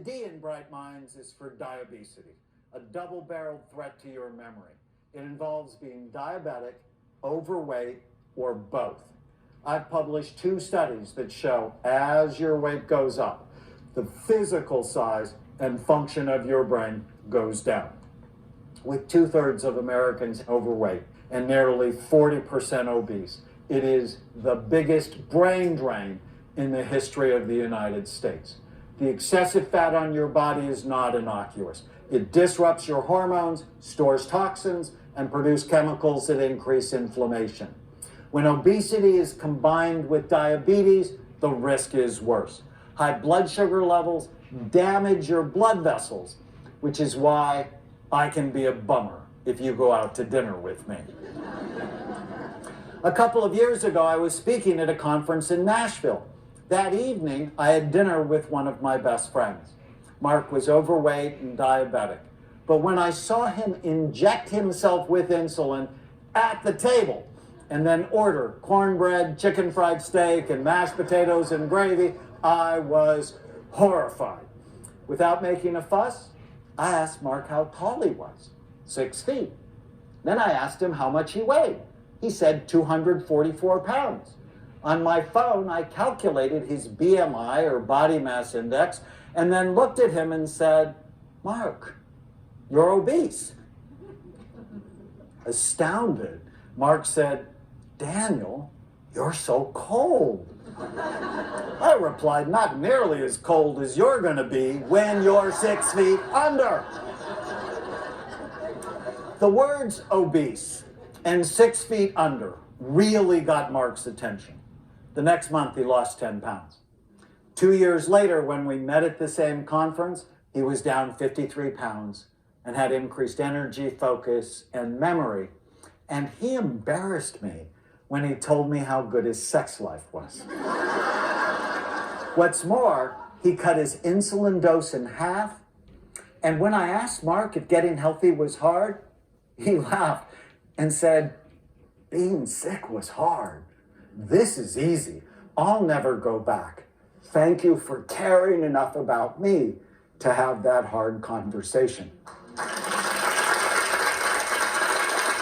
D in Bright Minds is for diabesity, a double-barreled threat to your memory. It involves being diabetic, overweight, or both. I've published 2 studies that show as your weight goes up, the physical size and function of your brain goes down. With 2/3 of Americans overweight and nearly 40% obese, it is the biggest brain drain in the history of the United States. The excessive fat on your body is not innocuous. It disrupts your hormones, stores toxins, and produces chemicals that increase inflammation. When obesity is combined with diabetes, the risk is worse. High blood sugar levels damage your blood vessels, which is why I can be a bummer if you go out to dinner with me. A couple of years ago, I was speaking at a conference in Nashville. That evening, I had dinner with one of my best friends. Mark was overweight and diabetic. But when I saw him inject himself with insulin at the table and then order cornbread, chicken fried steak, and mashed potatoes and gravy, I was horrified. Without making a fuss, I asked Mark how tall he was, 6 feet. Then I asked him how much he weighed. He said 244 pounds. On my phone, I calculated his BMI, or body mass index, and then looked at him and said, "Mark, you're obese." Astounded, Mark said, "Daniel, you're so cold." I replied, "Not nearly as cold as you're going to be when you're 6 feet under." The words obese and 6 feet under really got Mark's attention. The next month, he lost 10 pounds. 2 years later, when we met at the same conference, he was down 53 pounds and had increased energy, focus, and memory. And he embarrassed me when he told me how good his sex life was. What's more, he cut his insulin dose in half. And when I asked Mark if getting healthy was hard, he laughed and said, "Being sick was hard. This is easy. I'll never go back. Thank you for caring enough about me to have that hard conversation."